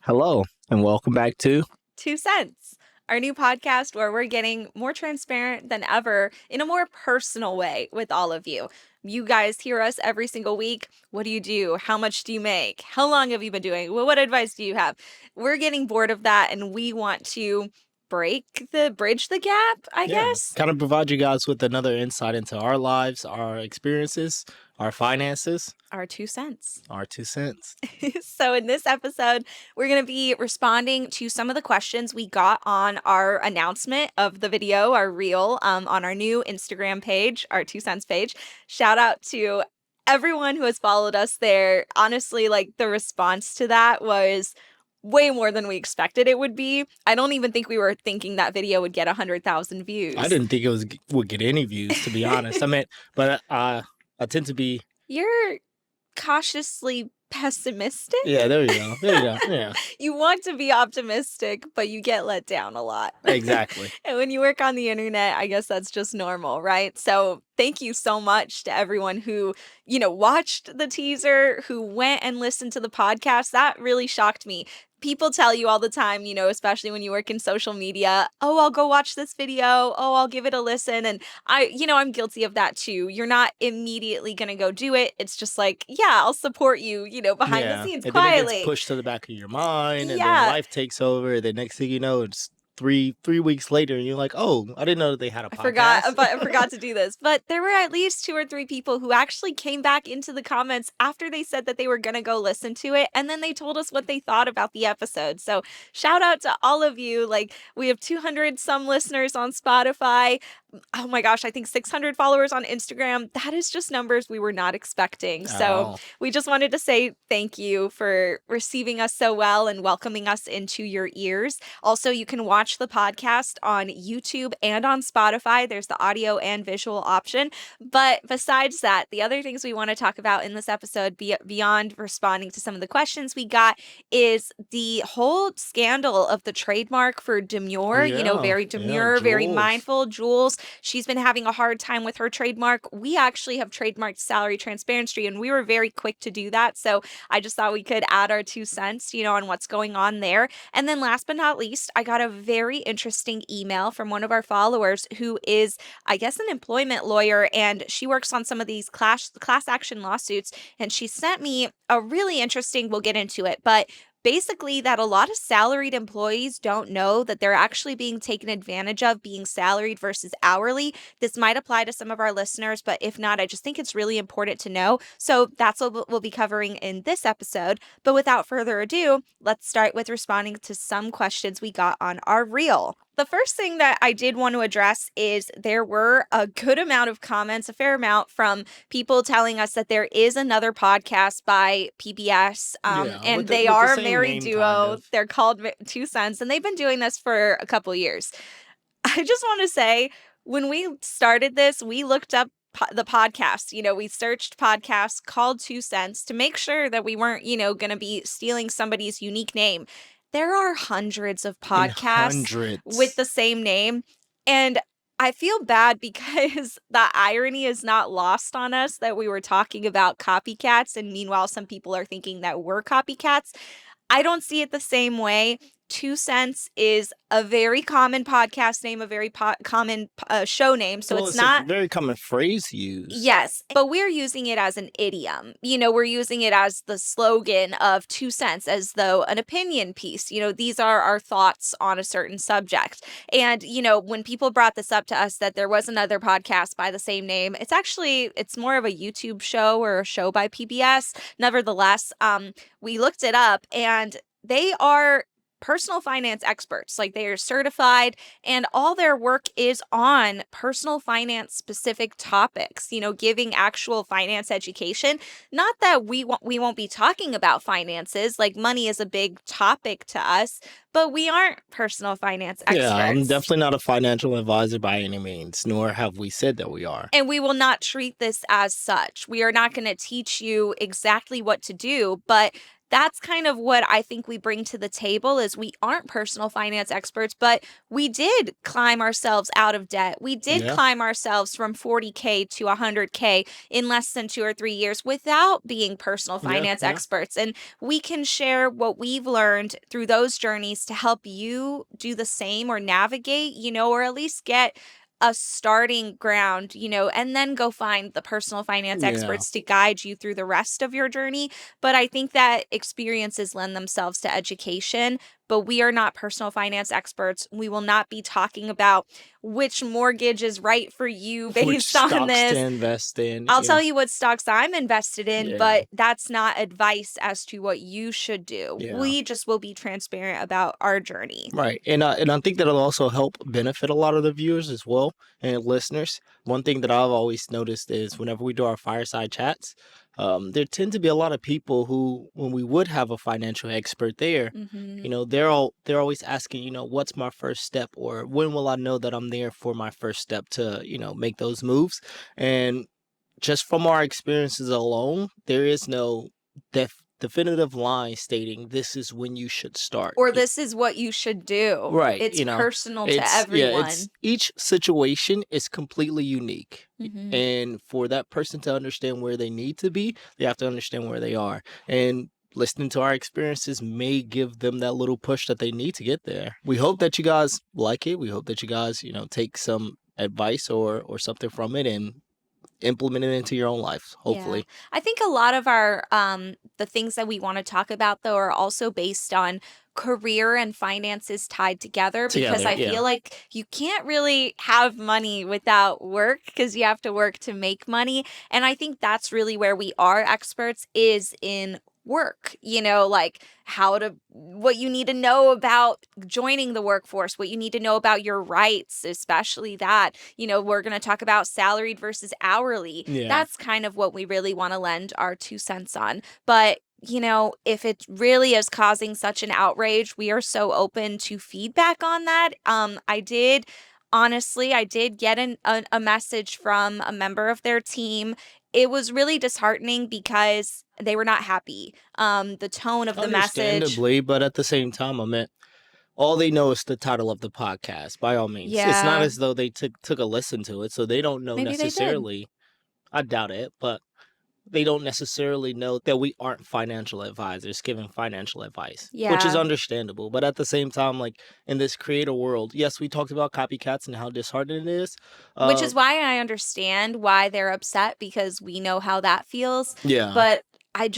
Hello, and welcome back to 2 Cents, our new podcast where we're getting more transparent than ever in a more personal way with all of you. You guys hear us every single week. What do you do? How much do you make? How long have you been doing? Well, what advice do you have? We're getting bored of that and we want to bridge the gap, I guess. kind of provide you guys with another insight into our lives, our experiences, our finances, Our 2 cents. our 2 cents. So, in this episode, we're going to be responding to some of the questions we got on our announcement of the video, our reel, on our new Instagram page, our 2 cents page. Shout out to everyone who has followed us there. Honestly, like the response to that was way more than we expected it would be. I don't even think we were thinking that video would get 100,000 views. I didn't think it would get any views, to be honest. But I tend to be. You're cautiously pessimistic. Yeah, there you go. Yeah, You want to be optimistic, but you get let down a lot. exactly. And when you work on the internet, I guess that's just normal, right? So thank you so much to everyone who, watched the teaser, who went and listened to the podcast. That really shocked me. People tell you all the time, especially when you work in social media, oh, I'll go watch this video. Oh, I'll give it a listen. And I'm guilty of that too. You're not immediately going to go do it. It's just like, yeah, I'll support you, behind the scenes and quietly. Then it gets pushed to the back of your mind, and Yeah. then life takes over. The next thing you know, it's three weeks later, and you're like, oh, I didn't know that they had a podcast. I forgot to do this. But there were at least 2 or 3 people who actually came back into the comments after they said that they were going to go listen to it. And then they told us what they thought about the episode. So shout out to all of you. Like, we have 200 some listeners on Spotify. Oh my gosh, I think 600 followers on Instagram. That is just numbers we were not expecting. So we just wanted to say thank you for receiving us so well and welcoming us into your ears. Also, you can watch the podcast on YouTube and on Spotify. There's the audio and visual option. But besides that, the other things we want to talk about in this episode, beyond responding to some of the questions we got, is the whole scandal of the trademark for demure. Very demure, very mindful. Jules, she's been having a hard time with her trademark. We actually have trademarked salary transparency, and we were very quick to do that. So I just thought we could add our 2 cents, on what's going on there. And then last but not least, I got a very interesting email from one of our followers who is, I guess, an employment lawyer, and she works on some of these class action lawsuits. And she sent me a really interesting, we'll get into it, but basically that a lot of salaried employees don't know that they're actually being taken advantage of being salaried versus hourly. This might apply to some of our listeners, but if not, I just think it's really important to know. So that's what we'll be covering in this episode. But without further ado, let's start with responding to some questions we got on our reel. The first thing that I did want to address is there were a good amount of comments, a fair amount, from people telling us that there is another podcast by PBS, and they are a married duo. Kind of. They're called 2 Cents, and they've been doing this for a couple years. I just want to say, when we started this, we looked up the podcast. We searched podcasts called 2 Cents to make sure that we weren't, going to be stealing somebody's unique name. There are hundreds of podcasts with the same name, and I feel bad because the irony is not lost on us that we were talking about copycats, and meanwhile, some people are thinking that we're copycats. I don't see it the same way. 2 Cents is a very common podcast name, a very common show name. So it's not a very common phrase used. Yes, but we're using it as an idiom. We're using it as the slogan of 2 Cents, as though an opinion piece. These are our thoughts on a certain subject. And, when people brought this up to us that there was another podcast by the same name, it's more of a YouTube show or a show by PBS. Nevertheless, we looked it up, and they are personal finance experts. Like, they are certified, and all their work is on personal finance specific topics, giving actual finance education. Not that we won't be talking about finances, like money is a big topic to us, but we aren't personal finance experts. Yeah, I'm definitely not a financial advisor by any means, nor have we said that we are. And we will not treat this as such. We are not going to teach you exactly what to do, but that's kind of what I think we bring to the table is we aren't personal finance experts, but we did climb ourselves out of debt. We did Yeah. climb ourselves from 40K to 100K in less than 2 or 3 years without being personal Yeah. finance Yeah. experts. And we can share what we've learned through those journeys to help you do the same or navigate, or at least get a starting ground, and then go find the personal finance Yeah. experts to guide you through the rest of your journey. But I think that experiences lend themselves to education, but we are not personal finance experts. We will not be talking about which mortgage is right for you Which based on stocks to this. invest in. I'll Yeah. tell you what stocks I'm invested in, Yeah. but that's not advice as to what you should do. Yeah. We just will be transparent about our journey. Right. And I think that'll also help benefit a lot of the viewers as well and listeners. One thing that I've always noticed is whenever we do our fireside chats, there tend to be a lot of people who, when we would have a financial expert there, Hmm. they're always asking, what's my first step, or when will I know that I'm there for my first step to, make those moves. And just from our experiences alone, there is no definitive line stating this is when you should start. Or this is what you should do. Right, It's personal to it's everyone. each situation is completely unique. Hmm. And for that person to understand where they need to be, they have to understand where they are. And listening to our experiences may give them that little push that they need to get there. We hope that you guys like it. We hope that you guys, take some advice or something from it and implement it into your own life, Yeah. hopefully. I think a lot of our the things that we want to talk about though are also based on career and finances tied together because Together, I yeah. feel like you can't really have money without work because you have to work to make money. And I think that's really where we are experts is in work, like what you need to know about joining the workforce, what you need to know about your rights, especially that. We're going to talk about salaried versus hourly. Yeah. That's kind of what we really want to lend our 2 cents on. But if it really is causing such an outrage, we are so open to feedback on that. I did get a message from a member of their team. It was really disheartening because they were not happy. The tone of the message. Understandably, but at the same time, I meant all they know is the title of the podcast, by all means. It's not Yeah, as though they took a listen to it, so they don't know maybe they did. necessarily. I doubt it, but they don't necessarily know that we aren't financial advisors giving financial advice, which is Yeah. understandable. But at the same time, like in this creator world, yes, we talked about copycats and how disheartening it is. Which Uh, is why I understand why they're upset because we know how that feels. yeah, But I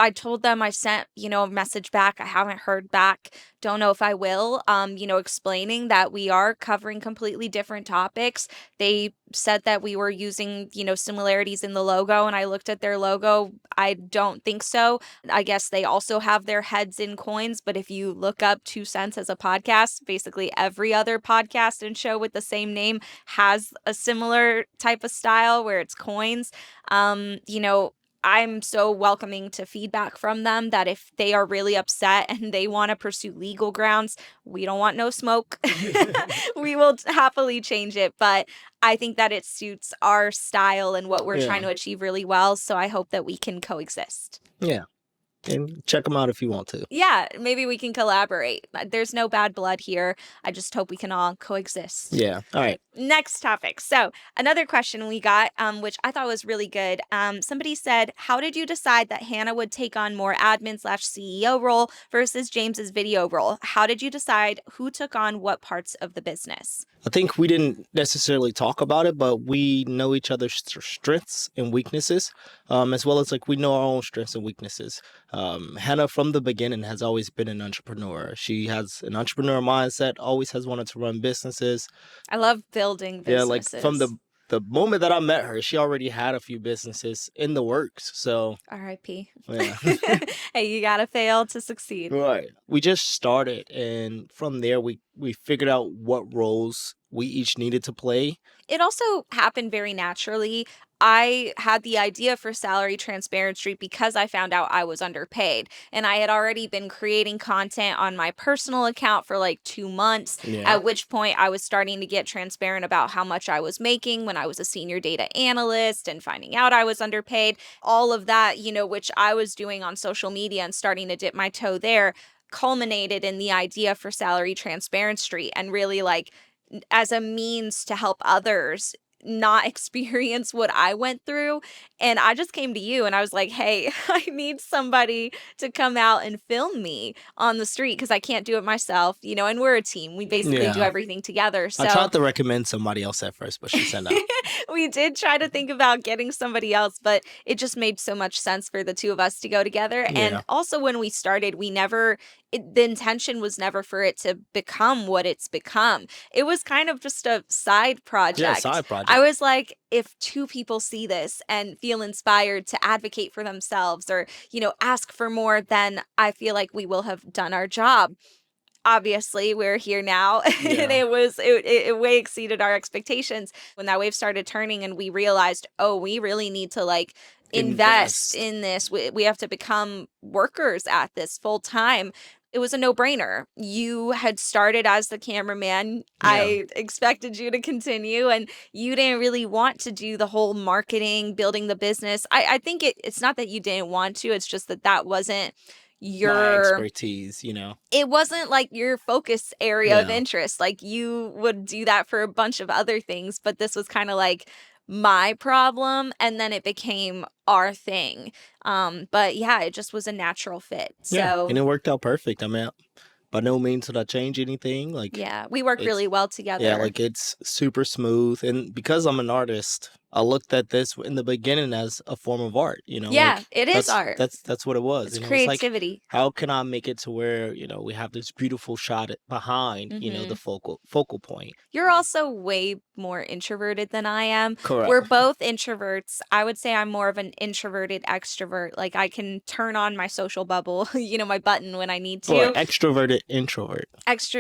told them I sent, a message back. I haven't heard back. Don't know if I will. Explaining that we are covering completely different topics. They said that we were using, similarities in the logo, and I looked at their logo. I don't think so. I guess they also have their heads in coins, but if you look up 2 cents as a podcast, basically every other podcast and show with the same name has a similar type of style where it's coins. Um, you know, I'm so welcoming to feedback from them that if they are really upset and they want to pursue legal grounds, we don't want no smoke. We will happily change it. But I think that it suits our style and what we're trying yeah, to achieve really well. So I hope that we can coexist. yeah. And check them out if you want to. Yeah, maybe we can collaborate. There's no bad blood here. I just hope we can all coexist. Yeah. All right. Next topic. So, another question we got, which I thought was really good. Somebody said, "How did you decide that Hannah would take on more admin/CEO role versus James's video role? How did you decide who took on what parts of the business?" I think we didn't necessarily talk about it, but we know each other's strengths and weaknesses, as well as like we know our own strengths and weaknesses. Hannah, from the beginning, has always been an entrepreneur. She has an entrepreneur mindset, always has wanted to run businesses. I love building Yeah, like from businesses. the moment that I met her, she already had a few businesses in the works. So R.I.P. yeah. Hey, you gotta fail to succeed. Right. We just started, and from there, we we figured out what roles we each needed to play. It also happened very naturally. I had the idea for Salary Transparency because I found out I was underpaid. And I had already been creating content on my personal account for like 2 months, Yeah. at which point I was starting to get transparent about how much I was making when I was a senior data analyst and finding out I was underpaid. All of that, which I was doing on social media and starting to dip my toe there, culminated in the idea for Salary Transparency and really like as a means to help others not experience what I went through. And I just came to you and I was like, hey, I need somebody to come out and film me on the street because I can't do it myself, and we're a team. We basically do Yeah. everything together. I So tried to recommend somebody else at first, but she said no. we did try to think about getting somebody else, but it just made so much sense for the two of us to go together. And Yeah. also, when we started, the intention was never for it to become what it's become. It was kind of just a side Yeah, project. side project. I was like, if two people see this and feel inspired to advocate for themselves or, ask for more, then I feel like we will have done our job. Obviously, we're here now, and Yeah. it way exceeded our expectations. When that wave started turning and we realized, oh, we really need to like invest Invest. in this. We have to become workers at this full time. It was a no-brainer. You had started as the cameraman. Yeah. I expected you to continue, and you didn't really want to do the whole marketing, building the business. I think it's not that you didn't want to, it's just that wasn't My your expertise, it wasn't like your focus area of Yeah. interest. Like you would do that for a bunch of other things, but this was kind of like my problem and then it became our thing. But yeah, it just was a natural fit. Yeah, So and it worked out perfect. I mean, by no means did I change anything. Like, yeah, we work it's really well yeah, together. like it's super smooth. And because I'm an artist, I looked at this in the beginning as a form of art. Yeah, Like it is art. that's what it was. It's And it was like, creativity. how can I make it to where we have this beautiful shot behind the Mhm. focal point. You're also way more introverted than I am. Correct. We're both introverts. I would say I'm more of an introverted extrovert. Like I can turn on my social bubble, my button when I need Or to. extroverted introvert.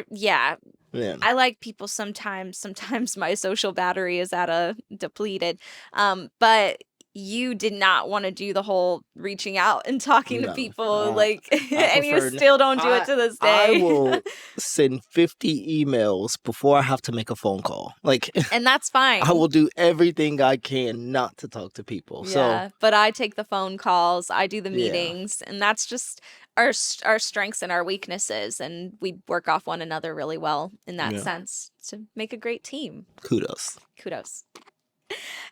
Yeah. Yeah. I like people sometimes. Sometimes my social battery is at a depleted. But you did not want to do the whole reaching out and talking to No, people like I and you prefer. still don't do it to this I day. will send 50 emails before I have to make a phone call. Like, And that's fine. I will do everything I can not to talk to people. Yeah, but I take the phone calls, I do the Yeah. meetings, and that's just our strengths and our weaknesses, and we work off one another really well in that Yeah. sense to make a great team. Kudos. Kudos.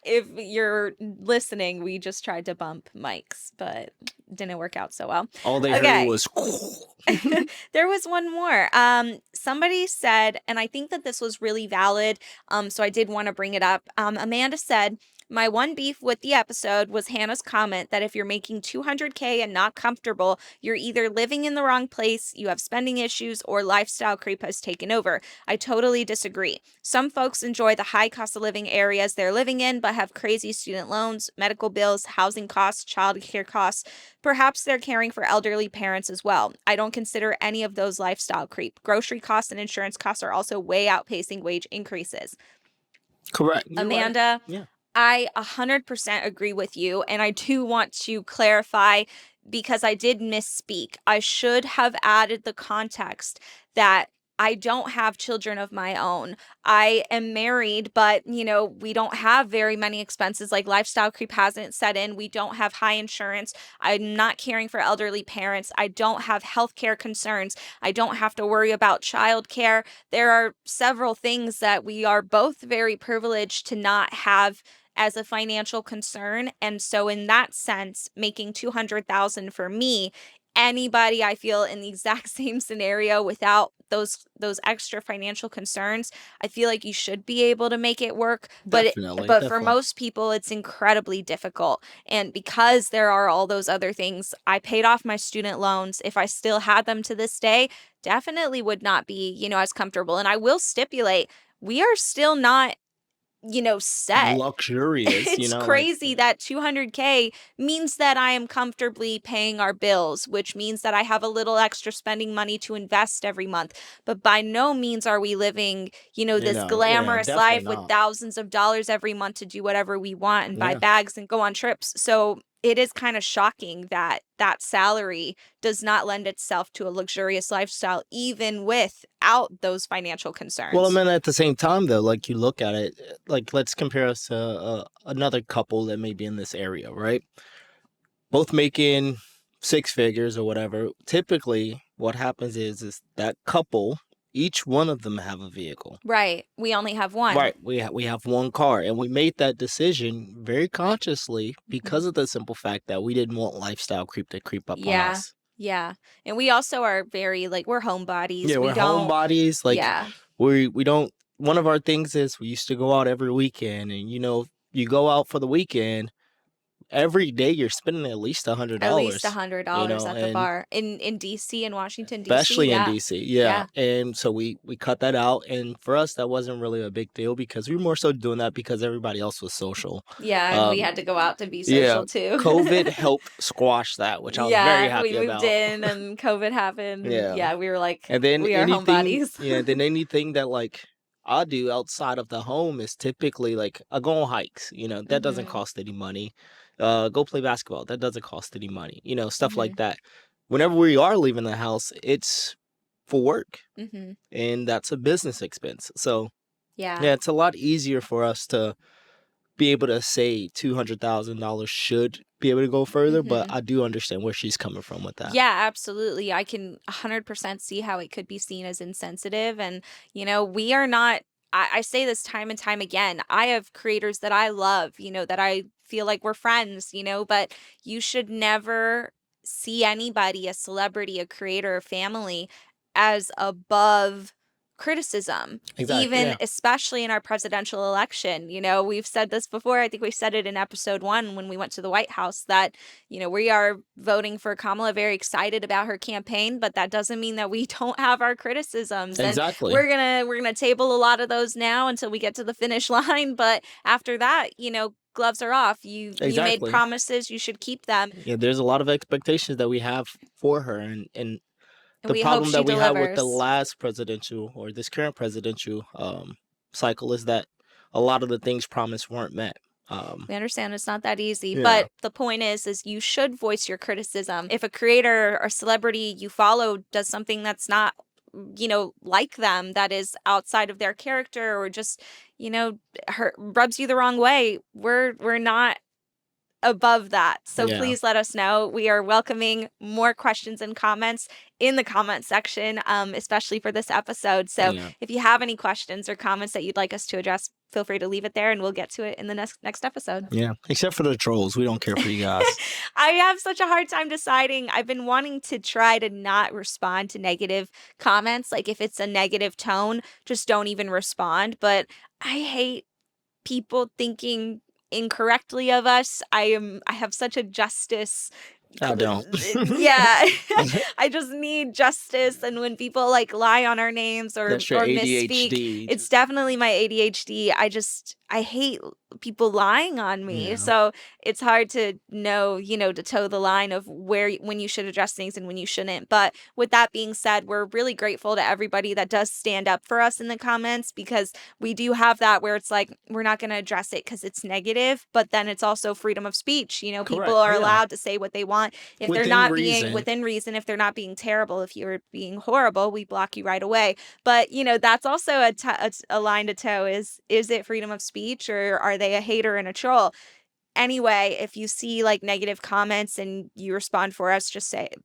If you're listening, we just tried to bump mics, but didn't work out so well. All they Okay. heard was. There was one more. Somebody said, and I think that this was really valid. So I did want to bring it up. Amanda said, my one beef with the episode was Hannah's comment that if you're making 200K and not comfortable, you're either living in the wrong place, you have spending issues, or lifestyle creep has taken over. I totally disagree. Some folks enjoy the high cost of living areas they're living in, but have crazy student loans, medical bills, housing costs, childcare costs. Perhaps they're caring for elderly parents as well. I don't consider any of those lifestyle creep. Grocery costs and insurance costs are also way outpacing wage increases. Correct. You're right. Amanda, Yeah. I 100% agree with you. And I do want to clarify because I did misspeak. I should have added the context that I don't have children of my own. I am married, but we don't have very many expenses. Like lifestyle creep hasn't set in. We don't have high insurance. I'm not caring for elderly parents. I don't have healthcare concerns. I don't have to worry about childcare. There are several things that we are both very privileged to not have as a financial concern. And so in that sense, making 200,000 for me, anybody I feel in the exact same scenario without those extra financial concerns, I feel like you should be able to make it work. Definitely. But for most people, it's incredibly difficult. And because there are all those other things, I paid off my student loans. If I still had them to this day, definitely would not be, as comfortable. And I will stipulate, we are still not set. luxurious, It's like crazy that 200K means that I am comfortably paying our bills, which means that I have a little extra spending money to invest every month. But by no means are we living, this yeah, glamorous definitely life with not. thousands of dollars every month to do whatever we want and buy Yeah. bags and go on trips. So it is kind of shocking that that salary does not lend itself to a luxurious lifestyle, even without those financial Well, I concerns. mean, at the same time, though, like you look at it, like let's compare us to another couple that may be in this area, right? Both making six figures or whatever. Typically, what happens is that couple, each one of them have a vehicle. Right. We only have one. Right. We have one car, and we made that decision very consciously Mhm. because of the simple fact that we didn't want lifestyle creep to creep up on Yeah. us. Yeah. And we also are very like we're homebodies. Yeah, We we're don't homebodies. Like yeah. we don't. One of our things is we used to go out every weekend, and you go out for the weekend. Every day you're spending at least At least $100, $100 at the and bar. In DC, in Washington, DC, especially in yeah. DC, yeah. Yeah. And so we cut that out, and for us that wasn't really a big deal because we were more so doing that because everybody else was social. Yeah, and we Um, had to go out to be yeah, social too. COVID helped squash that, which I was very Yeah, we happy moved about. in and COVID happened and Yeah. yeah, we were like, And then we are anything, homebodies. yeah, then anything that like I do outside of the home is typically like I go on hikes, that doesn't Mhm. cost any money. Go play basketball, that doesn't cost any money, stuff like Mhm. that. Whenever we are leaving the house, it's for work, Mhm. and that's a business expense. So Yeah. yeah, it's a lot easier for us to be able to say $200,000 should be able to go further, but Mhm. I do understand where she's coming from with that. Yeah, absolutely. I can 100% see how it could be seen as insensitive. And, we are not, I say this time and time again. I have creators that I love, that I feel like we're friends, but you should never see anybody, a celebrity, a creator, a family, as above criticism. Exactly. Even Yeah. especially in our presidential election. We've said this before. I think we said it in episode 1 when we went to the White House that we are voting for Kamala, very excited about her campaign, but that doesn't mean that we don't have our criticisms. And Exactly. we're gonna table a lot of those now until we get to the finish line. But after that, gloves are off. You made Exactly. promises, you should keep them. Yeah, there's a lot of expectations that we have for her, and And the we hope problem she that we had with the delivers. last presidential or this current presidential cycle is that a lot of the things promised weren't met. We understand it's not that easy, Yeah. but the point is you should voice your criticism. If a creator or celebrity you follow does something that's not, like them, that is outside of their character or just, rubs you the wrong way, we're not above that. So Yeah. please let us know. We are welcoming more questions and comments in the comment section, especially for this episode. So Yeah. if you have any questions or comments that you'd like us to address, feel free to leave it there and we'll get to it in the next episode. Yeah. Except for the trolls. We don't care for you guys. I have such a hard time deciding. I've been wanting to try to not respond to negative comments. Like if it's a negative tone, just don't even respond. But I hate people thinking incorrectly of us. I have such a justice I don't. yeah. I just need justice, and when people like lie on our names or That's your misspeak, ADHD. it's definitely my ADHD. I hate people lying on me. Yeah. So it's hard to know, to toe the line of when you should address things and when you shouldn't. But with that being said, we're really grateful to everybody that does stand up for us in the comments because we do have that where it's like we're not going to address it because it's negative, but then it's also freedom of speech. People Correct. are Yeah. allowed to say what they want. If they're Within not being reason. within reason, if they're not being terrible, if you're being horrible, we block you right away. But that's also a line to toe. Is it freedom of speech or are they a hater and a troll? Anyway, if you see like negative comments and you respond for us,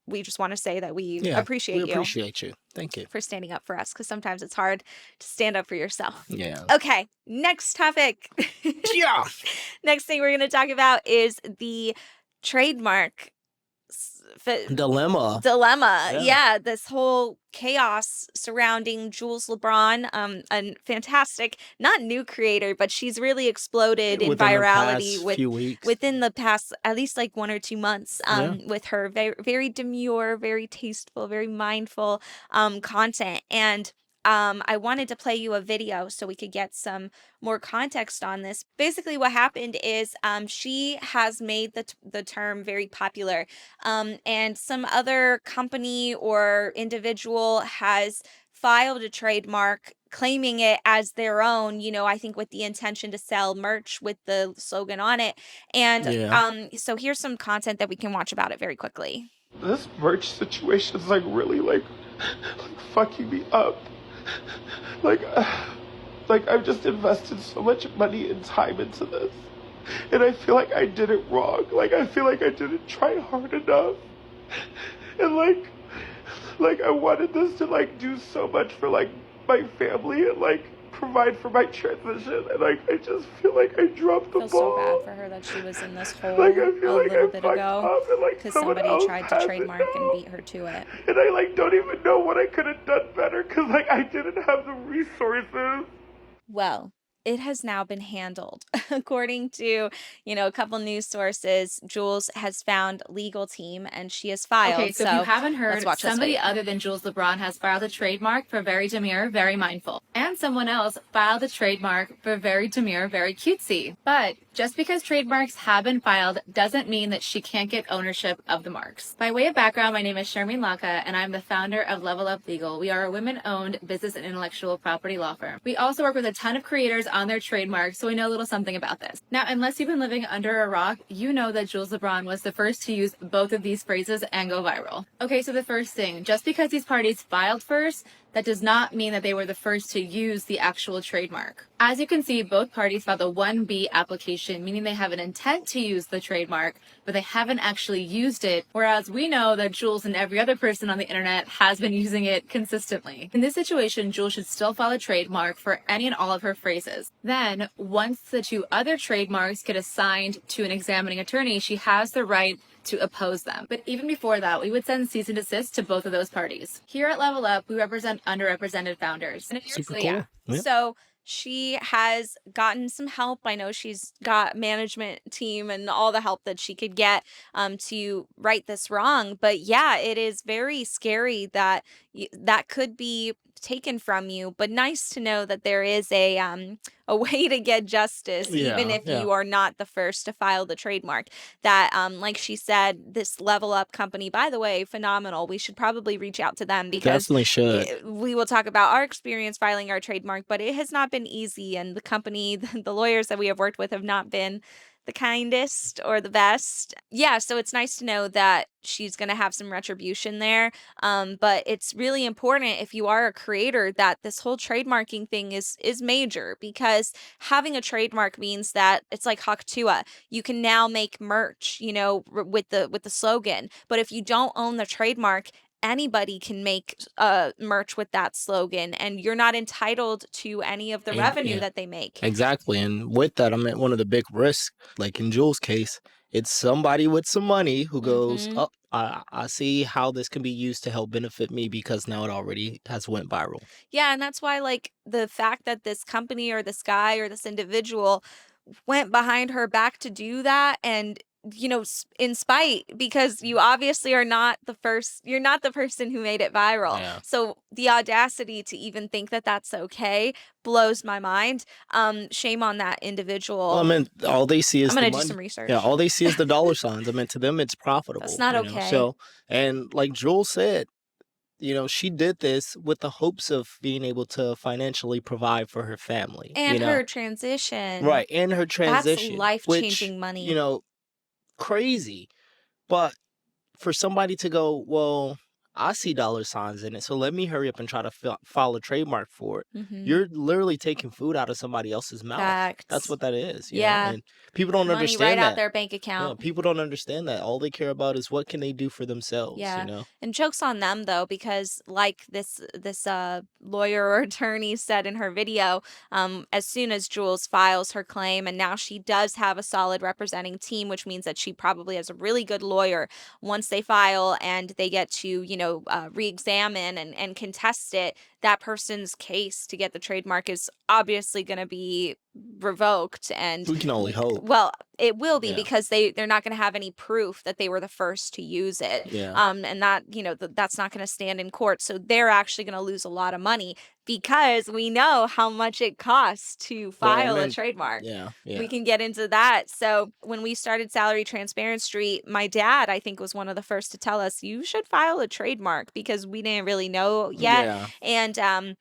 we just want to say that we Yeah. We appreciate you appreciate you. Thank you. for standing up for us because sometimes it's hard to stand up for yourself. Yeah. Okay, next topic. Yeah. Next thing we're going to talk about is the trademark Dilemma. Yeah, this whole chaos surrounding Jules LeBron, a fantastic, not new creator, but she's really exploded in Within the virality past few weeks. within the past at least like 1 or 2 months, Yeah. with her very, very demure, very tasteful, very mindful content. And I wanted to play you a video so we could get some more context on this. Basically, what happened is she has made the term very popular, and some other company or individual has filed a trademark claiming it as their own, I think with the intention to sell merch with the slogan on it. And Yeah. so here's some content that we can watch about it very quickly. This merch situation is like really like fucking me up. Like, like I've just invested so much money and time into this, and I feel like I did it wrong. Like I feel like I didn't try hard enough, and like I wanted this to like do so much for like my family and like provide for my transition, and like I just feel like I dropped the Feel so bad ball. for her that she was in this Like hole I feel a like little I bit fucked ago up, and like because someone somebody else tried to has it trademark and now. beat her to it. And I like don't even know what I could have done better because like I didn't have the resources. Well, it has now been handled. According to, a couple news sources, Jules has found legal team and she has Okay, filed. so if you So haven't let's heard, watch this somebody video. other than Jules LeBron has filed a trademark for very demure, very mindful. And someone else filed a trademark for very demure, very cutesy. But just because trademarks have been filed doesn't mean that she can't get ownership of the marks. By way of background, my name is Sharmeen Laka, and I'm the founder of Level Up Legal. We are a women-owned business and intellectual property law firm. We also work with a ton of creators on their trademarks, so we know a little something about this. Now, unless you've been living under a rock, you know that Jules LeBron was the first to use both of these phrases and go viral. Okay, so the first thing, just because these parties filed first, that does not mean that they were the first to use the actual trademark. As you can see, both parties filed a 1B application, meaning they have an intent to use the trademark, but they haven't actually used it, whereas we know that Jules and every other person on the internet has been using it consistently. In this situation, Jules should still file a trademark for any and all of her phrases. Then, once the two other trademarks get assigned to an examining attorney, she has the right to oppose them. But even before that, we would send cease and desist to both of those parties. Here at Level Up, we represent underrepresented founders. And Super So cool. yeah. Yeah. So she has gotten some help. I know she's got management team and all the help that she could get to right this wrong. But yeah, it is very scary that that could be taken from you. But nice to know that there is a way to get justice, even Yeah. if Yeah. you are not the first to file the trademark. That like she said, this Level Up company, by the way, phenomenal. We should probably reach out to them because Definitely should. we will talk about our experience filing our trademark, but it has not been easy. And the company, the lawyers that we have worked with have not been the kindest or the best. Yeah, so it's nice to know that she's going to have some retribution there. But it's really important if you are a creator that this whole trademarking thing is major because having a trademark means that it's like Haktua. You can now make merch, with the slogan. But if you don't own the trademark, anybody can make merch with that slogan and you're not entitled to any of the revenue Yeah. that they make. Exactly. And with that, I meant one of the big risks, like in Jules' case, it's somebody with some money who goes, Mhm. "Oh, I see how this can be used to help benefit me because now it already has went viral." Yeah, and that's why like the fact that this company or this guy or this individual went behind her back to do that and in spite because you obviously are not the first, you're not the person who made it viral. Yeah. So the audacity to even think that that's okay blows my mind. Shame on that Well, I individual. mean, all they see I'm is the going to do some money. Yeah, research. all they see is the dollar signs. I mean, to them, it's That's profitable, not you know? okay. So, and like Jules said, she did this with the hopes of being able to financially provide for her family, And her transition. Right, and her That's transition, which, life-changing money. crazy. But for somebody to go, well, I see dollar signs in it, so let me hurry up and try to file a trademark for it. Mhm. You're literally taking food out of somebody else's mouth. That's Facts. what that is, Yeah. and people don't Money right understand out that. their bank Yeah, account. people don't understand that. All they care about is what can they do for themselves, Yeah, and joke's on them though, because like this lawyer or attorney said in her video, as soon as Jules files her claim, and now she does have a solid representing team, which means that she probably has a really good lawyer. Once they file and they get to re-examine and contest it, that person's case to get the trademark is obviously going to be revoked, and We can only hope. well, it will be Yeah. because they're not going to have any proof that they were the first to use it. Yeah. And that, that's not going to stand in court. So they're actually going to lose a lot of money because we know how much it costs to Well, file a and trademark. yeah, We yeah. can get into that. So when we started Salary Transparency, my dad, I think, was one of the first to tell us, you should file a trademark, because we didn't really know yet. Yeah. And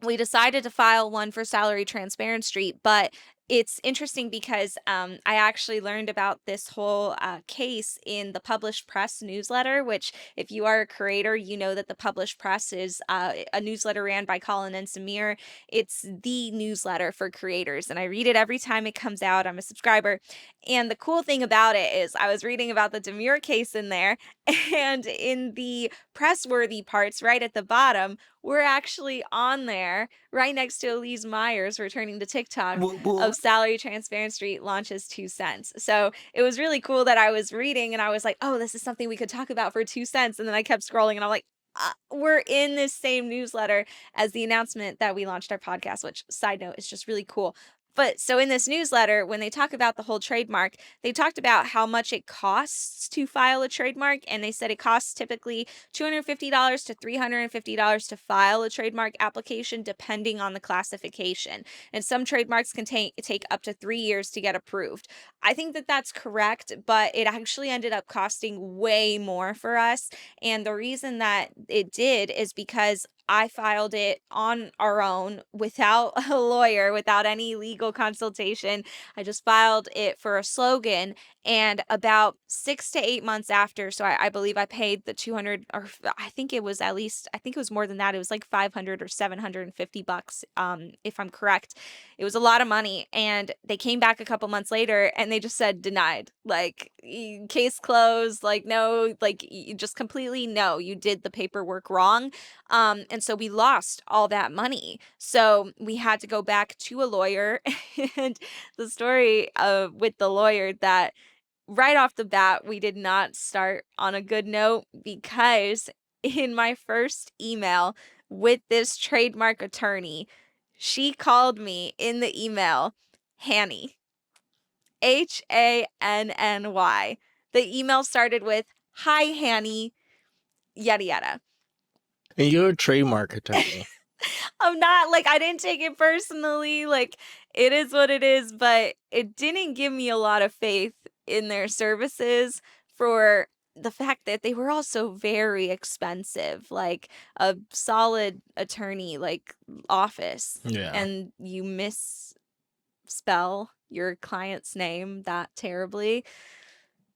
we decided to file one for Salary Transparency, but it's interesting because I actually learned about this whole case in the Published Press newsletter, which, if you are a creator, you know that the Published Press is a newsletter ran by Colin and Samir. It's the newsletter for creators, and I read it every time it comes out. I'm a subscriber. And the cool thing about it is I was reading about the Demure case in there, and in the press-worthy parts right at the bottom, we're actually on there right next to Elise Myers returning to TikTok Well, of Salary Transparency launches 2 cents. So it was really cool that I was reading and I was like, oh, this is something we could talk about for 2 cents. And then I kept scrolling and I'm like, we're in this same newsletter as the announcement that we launched our podcast, which, side note, is just really cool. But so in this newsletter, when they talk about the whole trademark, they talked about how much it costs to file a trademark. And they said it costs typically $250 to $350 to file a trademark application, depending on the classification. And some trademarks can take up to 3 years to get approved. I think that that's correct, but it actually ended up costing way more for us. And the reason that it did is because I filed it on our own without a lawyer, without any legal consultation. I just filed it for a slogan. And about 6 to 8 months after, so I believe I paid the 200, or I think it was at least, I think it was more than that. It was like 500 or $750, if I'm correct. It was a lot of money. And they came back a couple months later and they just said denied, like, case closed, like, no, like, just completely no, you did the paperwork wrong. And so we lost all that money. So we had to go back to a lawyer. And the story with the lawyer, that right off the bat, we did not start on a good note, because in my first email with this trademark attorney, she called me in the email Hanny, Hanny. The email started with, "Hi, Hanny, yada yada." and you're a trademark attorney. I'm not, like, I didn't take it personally, like, it is what it is, but it didn't give me a lot of faith in their services, for the fact that they were also very expensive, like a solid attorney, like, office, Yeah. and you misspell your client's name that terribly.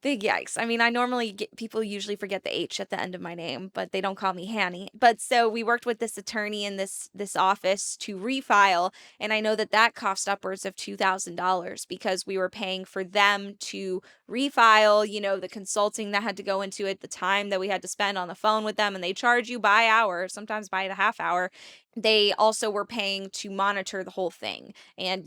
Big yikes. I mean, I normally get, people usually forget the H at the end of my name, but they don't call me Hanny. But so we worked with this attorney in this office to refile, and I know that that cost upwards of $2,000, because we were paying for them to refile, the consulting that had to go into it, the time that we had to spend on the phone with them, and they charge you by hour, sometimes by the half hour. They also were paying to monitor the whole thing, and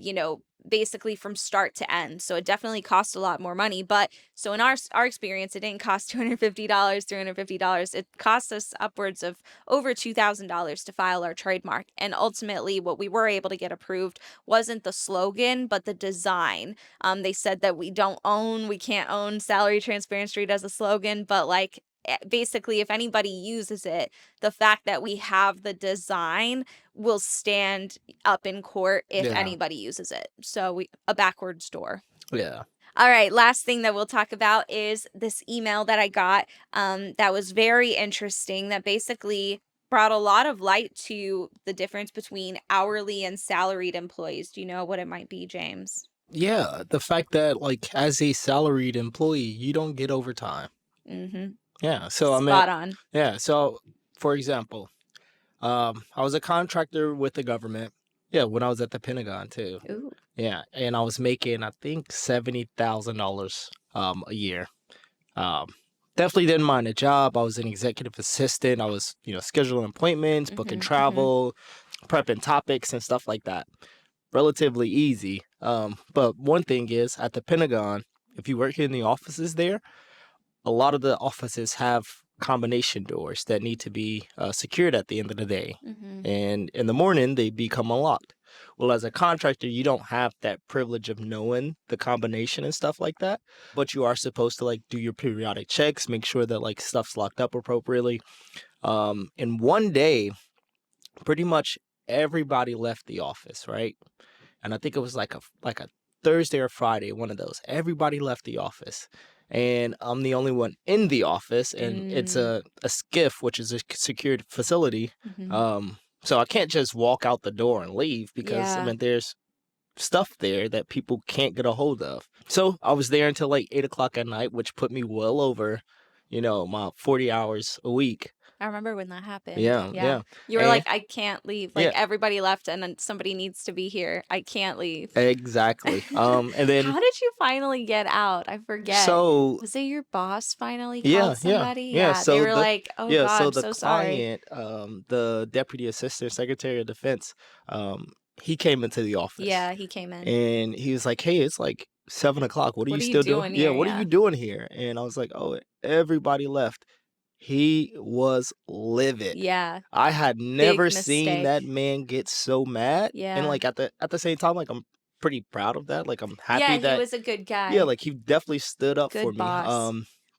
basically from start to end. So it definitely cost a lot more money. But so in our experience, it didn't cost $250, $350. It cost us upwards of over $2,000 to file our trademark. And ultimately, what we were able to get approved wasn't the slogan, but the design. They said that we can't own Salary Transparency as a slogan, but, like, basically, if anybody uses it, the fact that we have the design will stand up in court if Yeah. anybody uses it. So a backwards door. Yeah. All right, last thing that we'll talk about is this email that I got, that was very interesting, that basically brought a lot of light to the difference between hourly and salaried employees. Do you know what it might be, James? Yeah. The fact that, like, as a salaried employee, you don't get overtime. Mm-hmm. Yeah. So I mean, Spot on. yeah. So for example, I was a contractor with the government. Yeah, when I was at the Pentagon too. Ooh. Yeah, and I was making, I think, $70,000 a year. Definitely didn't mind the job. I was an executive assistant. I was, scheduling appointments, booking travel, prepping topics and stuff like that. Relatively easy. But one thing is, at the Pentagon, if you work in the offices there, a lot of the offices have combination doors that need to be secured at the end of the day. Mm-hmm. And in the morning, they become unlocked. Well, as a contractor, you don't have that privilege of knowing the combination and stuff like that, but you are supposed to like do your periodic checks, make sure that like stuff's locked up appropriately. And one day, pretty much everybody left the office, right? And I think it was like a Thursday or Friday, one of those. Everybody left the office, and I'm the only one in the office, and it's a skiff, which is a secured facility. So I can't just walk out the door and leave because I Yeah. mean there's stuff there that people can't get a hold of. So I was there until like 8 o'clock at night, which put me well over, my 40 hours a week. I remember when that happened. Yeah, yeah. You were And like, I can't leave. Like yeah, everybody left and then somebody needs to be here. I can't leave. exactly. And then How did you finally get out? I forget. so Was it your boss finally yeah, called yeah, somebody? yeah. Yeah, they So were like, oh yeah, God, so I'm the so sorry. client, the deputy assistant secretary of defense, he came into the office Yeah, he came in. and he was like, "Hey, it's like 7 o'clock. What are What you are you still doing? doing Yeah, here? what are Yeah. you doing here?" And I was like, "Oh, everybody left." He was livid. Yeah. I had never seen that mistake. man get so mad, and Yeah. like at the same time, like I'm pretty proud of that. Like I'm Yeah, happy he that was a good yeah, guy. like he definitely stood up for Good me. boss.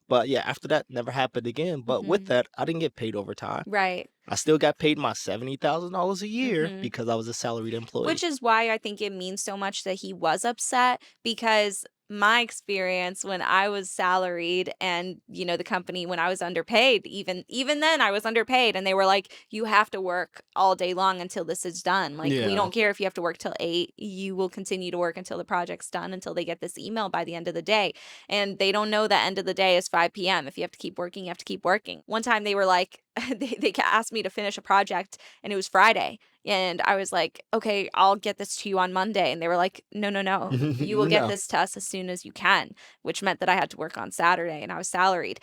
But yeah, after that never happened again. But with hmm that, I didn't get paid overtime. Right. I still got paid my $70,000 a year hmm because I was a salaried employee. Which is why I think it means so much that he was upset because my experience when I was salaried and the company when I was underpaid, even then I was underpaid and they were like, you have to work all day long until this is done. Like we Yeah. don't care if you have to work till 8, you will continue to work until the project's done until they get this email by the end of the day. And they don't know the end of the day is 5 p.m. If you have to keep working, you have to keep working. One time they were like they asked me to finish a project and it was Friday. And I was like, okay, I'll get this to you on Monday. And they were like, no, no, no. You will get No. this to us as soon as you can, which meant that I had to work on Saturday and I was salaried.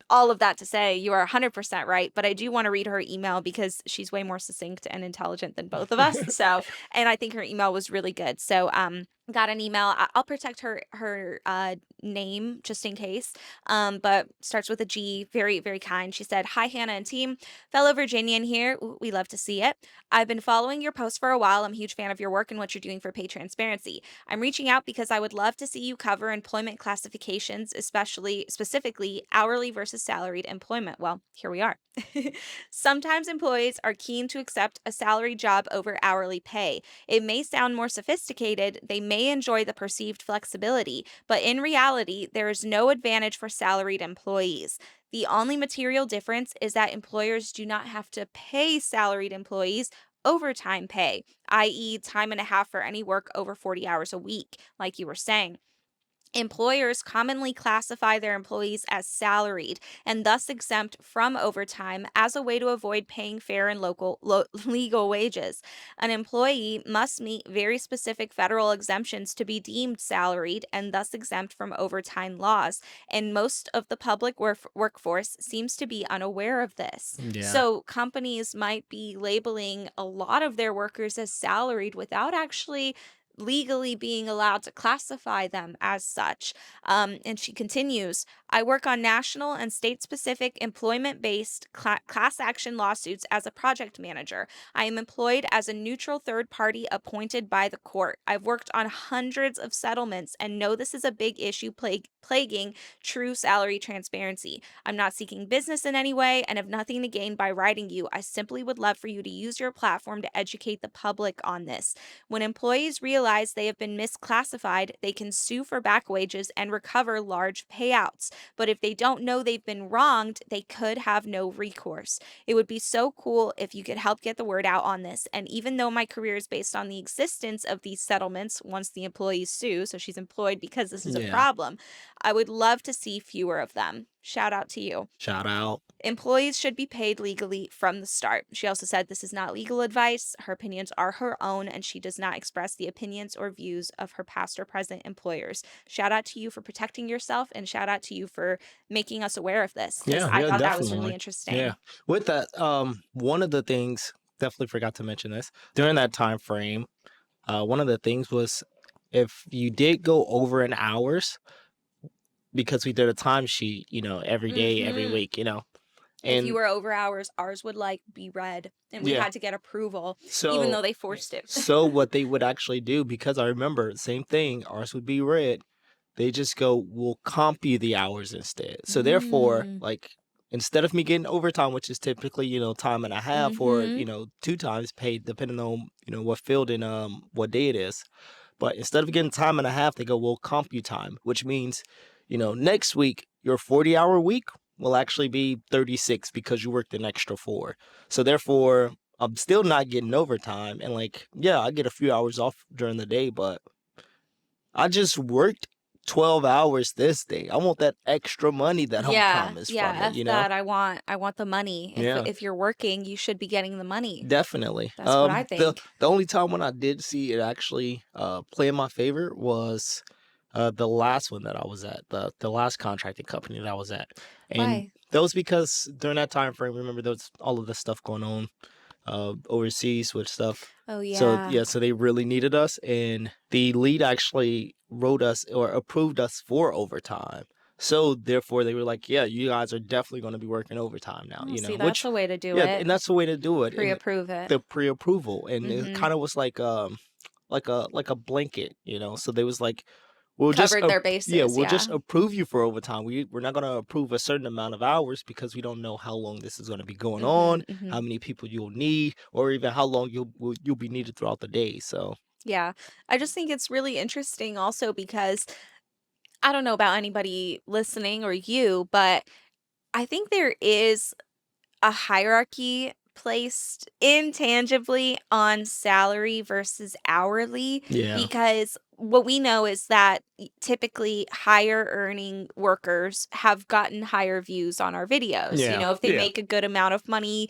All of that to say, you are 100% right. But I do want to read her email because she's way more succinct and intelligent than both of us. So, and I think her email was really good. So, got an email. I'll protect her name just in case. But starts with a G. Very, very kind. She said, "Hi, Hannah and team. Fellow Virginian here. We love to see it. I've been following your posts for a while. I'm a huge fan of your work and what you're doing for pay transparency. I'm reaching out because I would love to see you cover employment classifications, specifically hourly versus salaried employment. Well, here we are. Sometimes employees are keen to accept a salary job over hourly pay. It may sound more sophisticated, they may enjoy the perceived flexibility, but in reality, there is no advantage for salaried employees. The only material difference is that employers do not have to pay salaried employees overtime pay, i.e., time and a half for any work over 40 hours a week, like you were saying. Employers commonly classify their employees as salaried and thus exempt from overtime as a way to avoid paying fair and legal wages. An employee must meet very specific federal exemptions to be deemed salaried and thus exempt from overtime laws. And most of the public workforce seems to be unaware of this. Yeah. So companies might be labeling a lot of their workers as salaried without actually legally being allowed to classify them as such. And she continues, I work on national and state specific employment based class action lawsuits as a project manager. I am employed as a neutral third party appointed by the court. I've worked on hundreds of settlements and know this is a big issue plaguing true salary transparency. I'm not seeking business in any way and have nothing to gain by writing you. I simply would love for you to use your platform to educate the public on this. When employees realize they have been misclassified, they can sue for back wages and recover large payouts. But if they don't know they've been wronged, they could have no recourse. It would be so cool if you could help get the word out on this. And even though my career is based on the existence of these settlements once the employees sue, so she's employed because this is a Yeah. problem, I would love to see fewer of them. Shout out to you. Shout out. Employees should be paid legally from the start. She also said this is not legal advice. Her opinions are her own, and she does not express the opinions or views of her past or present employers. Shout out to you for protecting yourself, and shout out to you for making us aware of this. 'Cause Yeah, I yeah, thought that was really definitely. interesting. Yeah. With that, one of the things, definitely forgot to mention this, during that time frame, one of the things was if you did go over in hours, because we did a timesheet, every day, every Mhm. week, If you And were over hours, ours would like be red, and we yeah, had to get approval, even so though they forced it. what they would actually do, because I remember same thing, ours would be red. They just go, we'll comp you the hours instead. So therefore, Mm. like instead of me getting overtime, which is typically, time and a half or, Mm-hmm. 2 times paid, depending on, what field and what day it is. But instead of getting time and a half, they go, we'll comp you time, which means, next week, your 40-hour week will actually be 36 because you worked an extra 4. So therefore, I'm still not getting overtime. And like, yeah, I get a few hours off during the day, but I just worked 12 hours this day. I want that extra money that I'm Yeah, promised yeah, from it, F that. I want the money. Yeah, If you're working, you should be getting the money. definitely. That's what I The think. only time when I did see it actually play in my favor was the last one that I was at, the last contracting company that I was at. And Why? that was because during that time frame, remember there was all of this stuff going on overseas with stuff. Oh, So yeah. yeah, so they really needed us, and the lead actually wrote us or approved us for overtime. So therefore, they were like, "Yeah, you guys are definitely going to be working overtime now." Oh, see, that's Which, a way to do yeah, it. and that's the way to do it, and Pre-approve it. the pre-approval, and it Mm-hmm. kind of was like a blanket, So they was like, we'll just Covered their yeah, bases, we'll just yeah. approve you for overtime. We're not gonna approve a certain amount of hours because we don't know how long this is gonna be going Mm-hmm, on, mm-hmm. how many people you'll need, or even how long you'll be needed throughout the day. So Yeah. I just think it's really interesting also because I don't know about anybody listening or you, but I think there is a hierarchy placed intangibly on salary versus hourly, yeah, because what we know is that typically higher earning workers have gotten higher views on our videos. yeah, If they yeah, make a good amount of money,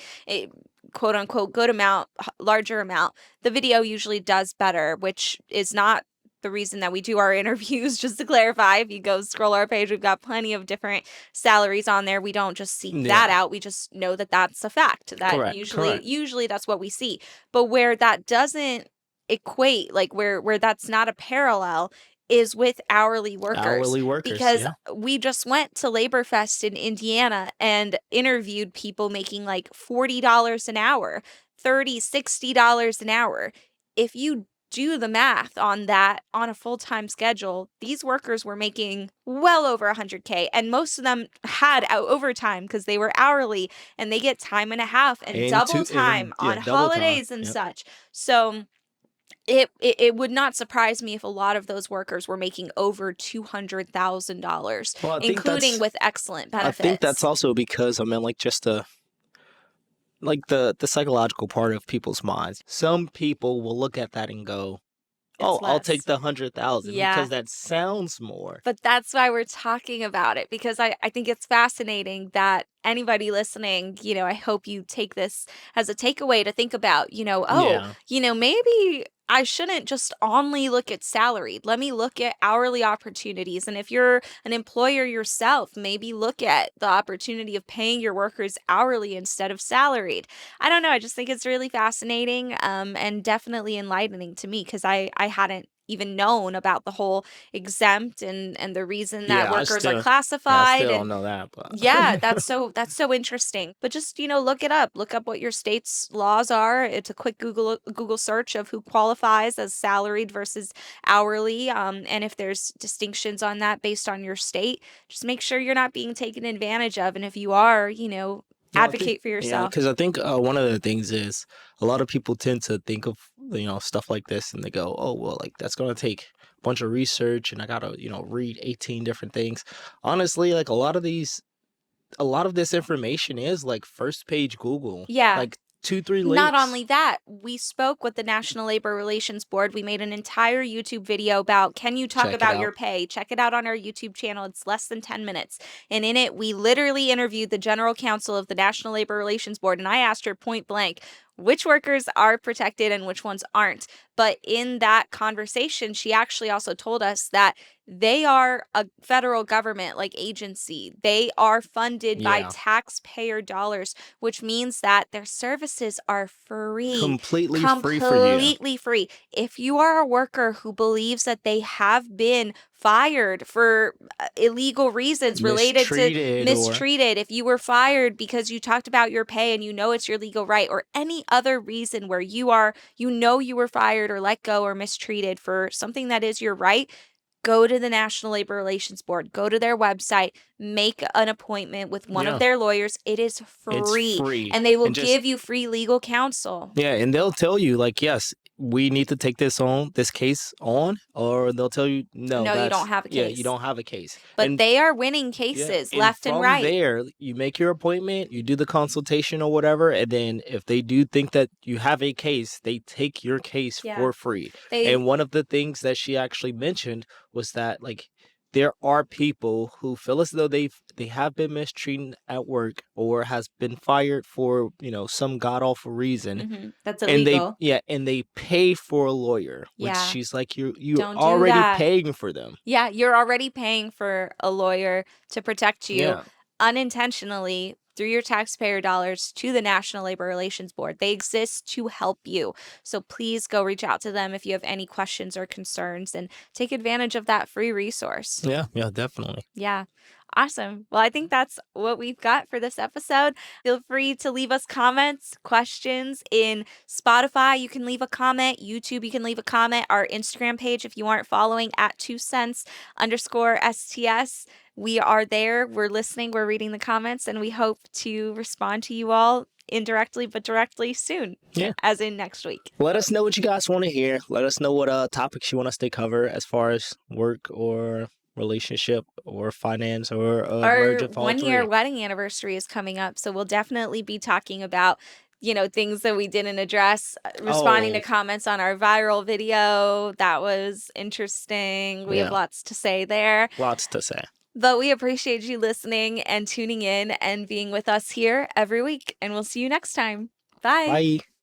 quote unquote good amount, larger amount, the video usually does better, which is not the reason that we do our interviews. Just to clarify, if you go scroll our page, we've got plenty of different salaries on there. We don't just seek that yeah. out. We just know that that's a fact. That Correct, correct. usually that's what we see. But where that doesn't equate, like where that's not a parallel, is with hourly workers, Hourly workers, because yeah. we just went to Labor Fest in Indiana and interviewed people making like $40 an hour, $60 an hour. If you do the math on that on a full-time schedule, these workers were making well over 100K, and most of them had overtime because they were hourly, and they get time and a half and And double two, time and yeah, on double time. holidays and Yep. such. So it would not surprise me if a lot of those workers were making over $200,000, Well, including with excellent I think that's benefits. also because like just the psychological part of people's minds. Some people will look at that and go, "Oh, It's I'll take less. the 100,000 Yeah. because that sounds more." But that's why we're talking about it, because I think it's fascinating that anybody listening, I hope you take this as a takeaway to think about, oh, Yeah, maybe I shouldn't just only look at salaried. Let me look at hourly opportunities. And if you're an employer yourself, maybe look at the opportunity of paying your workers hourly instead of salaried. I don't know. I just think it's really fascinating, and definitely enlightening to me, because I hadn't even known about the whole exempt and the reason that yeah. workers are I classified. still don't And know that, but yeah, that's so interesting. But just, look it up. Look up what your state's laws are. It's a quick Google search of who qualifies as salaried versus hourly. And if there's distinctions on that based on your state, just make sure you're not being taken advantage of. And if you are, Well, I think, advocate for yeah, yourself. because I think one of the things is a lot of people tend to think of stuff like this and they go, "Oh, well, like that's gonna take a bunch of research and I gotta read 18 different things." Honestly, like a lot of this information is like first page Google, Yeah. like 2, 3 Not links. only that, we spoke with the National Labor Relations Board. We made an entire YouTube video about, can you talk Check it about your out. pay? Check it out on our YouTube channel. It's less than 10 minutes. And in it, we literally interviewed the General Counsel of the National Labor Relations Board. And I asked her point blank, which workers are protected and which ones aren't. But in that conversation, she actually also told us that they are a federal government like agency. They are funded by Yeah. taxpayer dollars, which means that their services are free. Completely free for you. Completely free. If you are a worker who believes that they have been fired for illegal reasons related to Mistreated or mistreated, if you were fired because you talked about your pay and you know it's your legal right, or any other reason where you were fired or let go or mistreated for something that is your right, go to the National Labor Relations Board, go to their website, make an appointment with one of yeah, their lawyers. It is it's free, free. and they will And just give you free legal counsel. yeah, and they'll tell you like, yes, we need to take this case on, or they'll tell you no, No, you don't that's have a yeah, you case. don't have a case. But And they are winning yeah, cases and left and from right. there, you make your appointment, you do the consultation or whatever, and then if they do think that you have a case, they take your case Yeah. for free. They And one of the things that she actually mentioned was that like there are people who feel as though they have been mistreated at work or has been fired for, some god awful reason, That's and illegal. they pay for a lawyer, which Yeah. she's like, you're Don't do already that. paying for them. Yeah, you're already paying for a lawyer to protect you Yeah. unintentionally through your taxpayer dollars to the National Labor Relations Board. They exist to help you. So please go reach out to them if you have any questions or concerns and take advantage of that free resource. Yeah, definitely. Yeah. Awesome. Well, I think that's what we've got for this episode. Feel free to leave us comments, questions in Spotify. You can leave a comment. YouTube, you can leave a comment. Our Instagram page, if you aren't following, at 2cents_STS. We are there. We're listening. We're reading the comments, and we hope to respond to you all indirectly but directly soon. Yeah. As in next week. Let us know what you guys want to hear. Let us know what topics you want us to cover as far as work or relationship or finance or a merge Our of all 1 year three. wedding anniversary is coming up, so we'll definitely be talking about, things that we didn't address, responding to Oh. comments on our viral video. That was interesting. We have Yeah. lots to say there. Lots to say. But we appreciate you listening and tuning in and being with us here every week, and we'll see you next time. Bye. Bye.